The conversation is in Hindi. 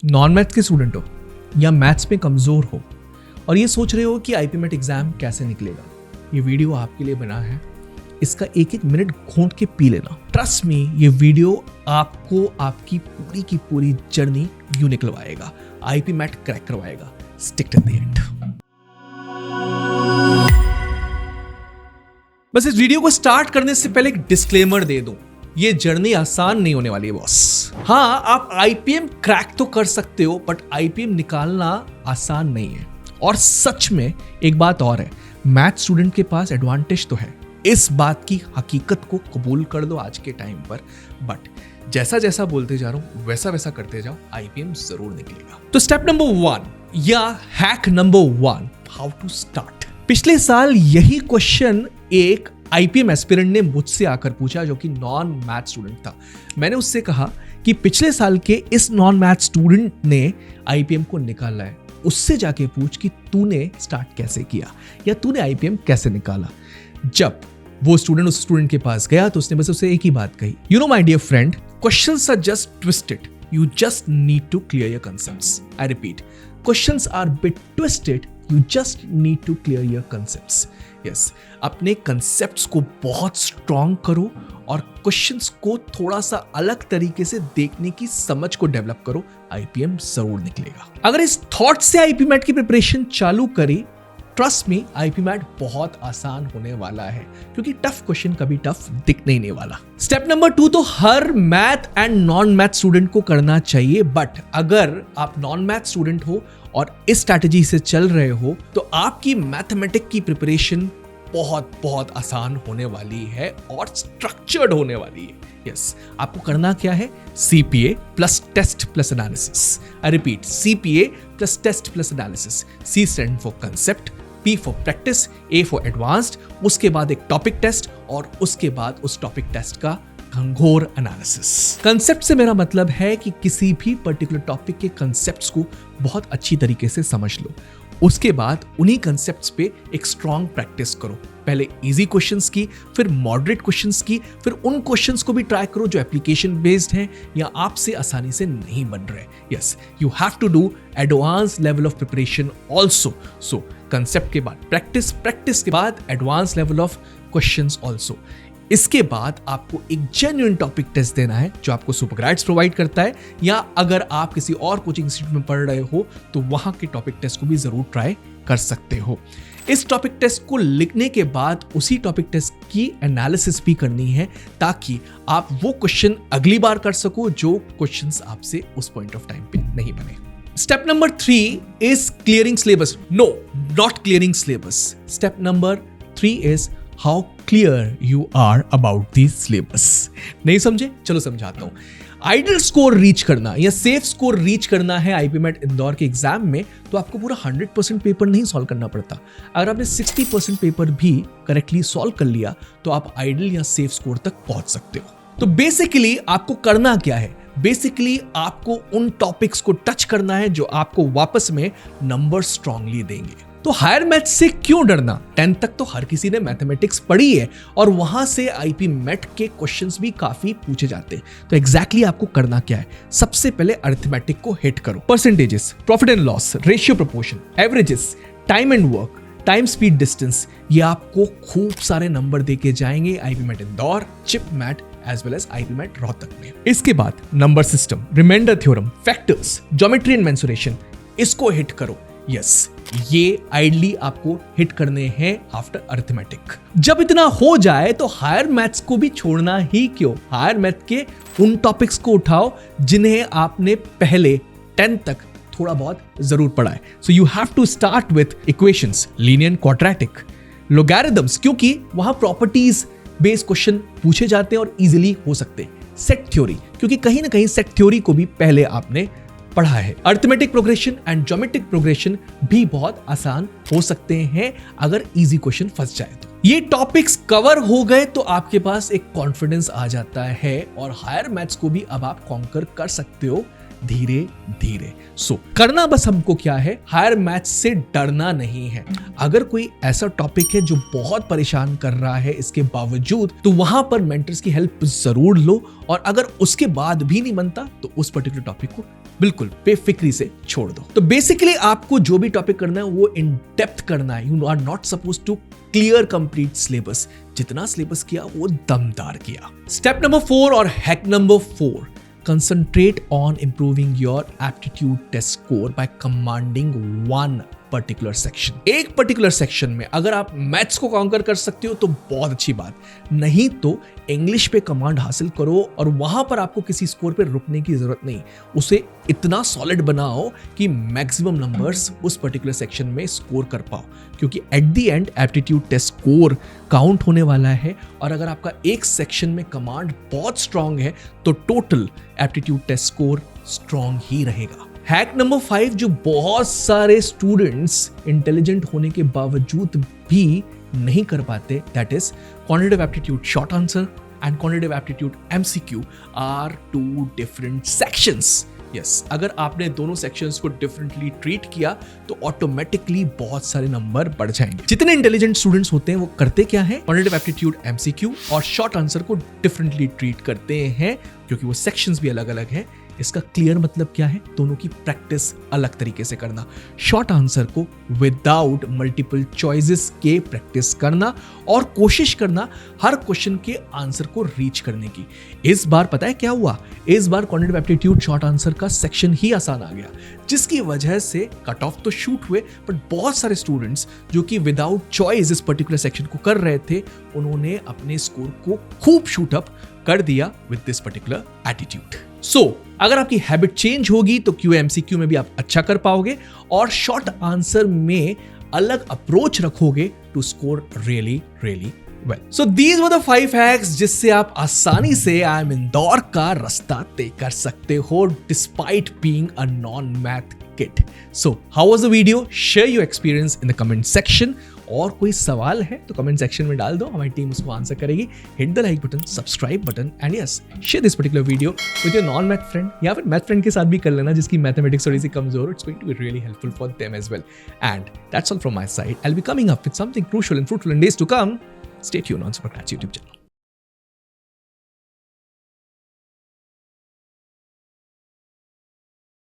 नॉन मैथ्स के स्टूडेंट हो या मैथ्स में कमजोर हो और ये सोच रहे हो कि आईपीमेट एग्जाम कैसे निकलेगा, ये वीडियो आपके लिए बना है। इसका एक एक मिनट घोंट के पी लेना। ट्रस्ट मी, ये वीडियो आपको आपकी पूरी की पूरी जर्नी यूं निकलवाएगा, आईपीमेट क्रैक करवाएगा। Stick to the end. बस इस वीडियो को स्टार्ट करने से पहले एक डिस्क्लेमर दे दूं, ये जर्नी आसान नहीं होने वाली है बॉस। हाँ, आप आईपीएम क्रैक तो कर सकते हो, बट आईपीएम निकालना आसान नहीं है। और सच में एक बात और है, मैथ स्टूडेंट के पास एडवांटेज तो है, इस बात की हकीकत को कबूल कर दो आज के टाइम पर। बट जैसा जैसा बोलते जा रहा हूं वैसा वैसा करते जाओ, आईपीएम जरूर निकलेगा। तो स्टेप नंबर 1 या hack number 1, how to start. पिछले साल यही क्वेश्चन एक आईपीएम एस्पिरेंट ने मुझसे आकर पूछा, जो कि नॉन मैथ स्टूडेंट था। मैंने उससे कहा कि पिछले साल के इस नॉन मैथ स्टूडेंट ने आईपीएम को निकाला है, उससे जाके पूछ कि तूने स्टार्ट कैसे किया या तूने आईपीएम कैसे निकाला। जब वो स्टूडेंट उस स्टूडेंट के पास गया तो उसने बस उसे एक ही बात कही, you know my dear friend, questions are just twisted, you just need to clear your concepts. I repeat, questions are bit twisted, you just need to clear your concepts. Yes, अपने concepts को बहुत strong करो और questions को थोड़ा सा अलग तरीके से देखने की समझ को डेवलप करो, IPM जरूर निकलेगा। अगर इस थॉट से IPMAT की प्रिपरेशन चालू करी, ट्रस्ट मी, आईपीमैट बहुत आसान होने वाला है, क्योंकि टफ क्वेश्चन कभी टफ दिखने ही नहीं वाला। स्टेप नंबर 2 तो हर math and non math student को करना चाहिए, बट अगर आप नॉन मैथ स्टूडेंट हो और इस स्ट्रैटेजी से चल रहे हो तो आपकी मैथमेटिक की प्रिपरेशन बहुत बहुत आसान होने वाली है और स्ट्रक्चर्ड होने वाली है। यस, आपको करना क्या है, CPA plus test plus analysis. I repeat, CPA plus test plus analysis. C stand for concept, P for practice, A for advanced, उसके बाद एक टॉपिक टेस्ट और उसके बाद उस टॉपिक टेस्ट का घंघोर एनालिसिस। कंसेप्ट से मेरा मतलब है कि किसी भी पर्टिकुलर टॉपिक के कंसेप्ट्स को बहुत अच्छी तरीके से समझ लो, उसके बाद उन्हीं कंसेप्ट्स पे एक स्ट्रॉन्ग प्रैक्टिस करो। पहले इजी क्वेश्चंस की, फिर मॉडरेट क्वेश्चंस की, फिर उन क्वेश्चंस को भी ट्राई करो जो एप्लीकेशन बेस्ड हैं या आपसे आसानी से नहीं बन रहे। Yes, you have to do advance level of preparation also. So concept के बाद प्रैक्टिस, प्रैक्टिस के बाद advance level of questions also. इसके बाद आपको एक जेन्युइन टॉपिक टेस्ट देना है जो आपको सुपरग्राड्स प्रोवाइड करता है, या अगर आप किसी और कोचिंग इंस्टीट्यूट में पढ़ रहे हो तो वहां के टॉपिक टेस्ट को भी जरूर ट्राई कर सकते हो। इस टॉपिक टेस्ट को लिखने के बाद उसी टॉपिक टेस्ट की एनालिसिस भी करनी है, ताकि आप वो क्वेश्चन अगली बार कर सको जो क्वेश्चंस आपसे उस पॉइंट ऑफ टाइम पे नहीं बने। Step number 3 is clearing syllabus. No, not clearing syllabus. Step number 3 is how clear you are about this syllabus. नहीं समझे? चलो समझाता हूं। आइडियल स्कोर रीच करना या सेफ स्कोर रीच करना है आईपीमेट इंदौर के एग्जाम में, तो आपको पूरा 100% पेपर नहीं सॉल्व करना पड़ता। अगर आपने 60% पेपर भी करेक्टली सॉल्व कर लिया तो आप आइडियल या सेफ स्कोर तक पहुंच सकते हो। तो बेसिकली आपको करना क्या है, बेसिकली आपको उन टॉपिक्स को टच करना है जो आपको वापस में नंबर स्ट्रांगली देंगे। तो हायर मैथ से क्यों डरना? 10th तक तो हर किसी ने मैथमेटिक्स पढ़ी है और वहां से आईपीमेट के क्वेश्चंस भी काफी पूछे जाते हैं। तो एग्जैक्टली आपको करना क्या है, सबसे पहले अरिथमेटिक को हिट करो। Percentages, profit and loss, ratio proportion, averages, time and work, time speed distance, ये आपको खूब सारे नंबर देके जाएंगे IPMAT Indore, JIPMAT as well as IPMAT Rohtak में। इसके बाद number system, remainder theorem, factors, geometry and mensuration, इसको हिट करो। यस, ये आइडली आपको हिट करने हैं आफ्टर अरिथमेटिक। जब इतना हो जाए तो हायर मैथ्स को भी छोड़ना ही क्यों, हायर मैथ के उन टॉपिक्स को उठाओ जिन्हें आपने पहले 10th तक थोड़ा बहुत जरूर पढ़ा है। So you have to start with equations, linear, quadratic, logarithms, क्योंकि वहां प्रॉपर्टीज बेस्ड क्वेश्चन पूछे जाते हैं और इजीली हो सकते हैं। सेट थ्योरी, क्योंकि कहीं ना कहीं सेट थ्योरी को भी पहले आपने पढ़ा है। Arithmetic progression and geometric progression भी बहुत आसान हो सकते हैं अगर इजी क्वेश्चन फंस जाए तो। ये टॉपिक्स कवर हो गए तो आपके पास एक कॉन्फिडेंस आ जाता है और हायर मैथ्स को भी अब आप कॉन्कर कर सकते हो धीरे धीरे। सो करना बस हमको क्या है, हायर मैथ्स से डरना नहीं है। अगर कोई ऐसा टॉपिक है जो बहुत परेशान कर रहा है इसके बावजूद, तो वहां पर मेंटर्स की हेल्प जरूर लो, और अगर उसके बाद भी नहीं बनता तो उस पर्टिकुलर टॉपिक को बिल्कुल बेफिक्री से छोड़ दो। तो बेसिकली आपको जो भी टॉपिक करना है वो इन डेप्थ करना है। You are not suppose to clear complete syllabus. जितना सिलेबस किया वो दमदार किया। स्टेप नंबर 4 और hack number 4, concentrate on improving your aptitude test score by commanding one particular section. एक पर्टिकुलर सेक्शन में अगर आप मैथ्स को कॉन्कर कर सकते हो तो बहुत अच्छी बात, नहीं तो इंग्लिश पे कमांड हासिल करो और वहां पर आपको किसी स्कोर पे रुकने की जरूरत नहीं। उसे इतना सॉलिड बनाओ कि मैक्सिमम नंबर्स उस पर्टिकुलर सेक्शन में स्कोर कर पाओ, क्योंकि at the end aptitude test score count होने वाला है। और अगर आपका एक सेक्शन में कमांड बहुत स्ट्रांग है तो total aptitude test score strong ही रहेगा। हैक नंबर 5 जो बहुत सारे स्टूडेंट्स इंटेलिजेंट होने के बावजूद भी नहीं कर पाते, that is quantitative aptitude short answer and quantitative aptitude MCQ are 2 different sections. Yes, अगर आपने दोनों सेक्शंस को डिफरेंटली ट्रीट किया तो ऑटोमेटिकली बहुत सारे नंबर बढ़ जाएंगे। जितने इंटेलिजेंट स्टूडेंट्स होते हैं वो करते क्या है, क्वांटिटेटिव एप्टीट्यूड एमसीक्यू और शॉर्ट आंसर को डिफरेंटली ट्रीट करते हैं, क्योंकि वो सेक्शंस भी अलग अलग हैं। इसका क्लियर मतलब क्या है, दोनों की प्रैक्टिस अलग तरीके से करना। शॉर्ट आंसर को विदाउट मल्टीपल चॉइसेस के प्रैक्टिस करना और कोशिश करना हर क्वेश्चन के आंसर को रीच करने की। इस बार पता है क्या हुआ, इस बार क्वांटिटेटिव एप्टीट्यूड शॉर्ट आंसर का सेक्शन ही आसान आ गया, जिसकी वजह से कट ऑफ तो शूट हुए, बट बहुत सारे स्टूडेंट्स जो कि विदाउट चॉइस इस पर्टिकुलर सेक्शन को कर रहे थे, उन्होंने अपने स्कोर को खूब शूट अप कर दिया विद दिस पर्टिकुलर एटीट्यूड। सो अगर आपकी हैबिट चेंज होगी तो QA/MCQ में भी आप अच्छा कर पाओगे और शॉर्ट आंसर में अलग अप्रोच रखोगे to score really really well. So these were the 5 hacks जिससे आप आसानी से IIM इंदौर का रास्ता तय कर सकते हो despite being a non math kid. So how was the video? Share your experience in the comment section. और कोई सवाल है तो कमेंट सेक्शन में डाल दो, हमारी टीम उसको आंसर करेगी। Hit the like button, subscribe button and yes, share this particular video with your non math friend, या फिर मैथ फ्रेंड के साथ भी कर लेना जिसकी मैथमेटिक्स थोड़ी सी कमजोर हो। It's going to be really helpful for them as well. And that's all from my side. I will be coming up with something crucial and fruitful in days to come. Stay tuned on Supercrats YouTube channel.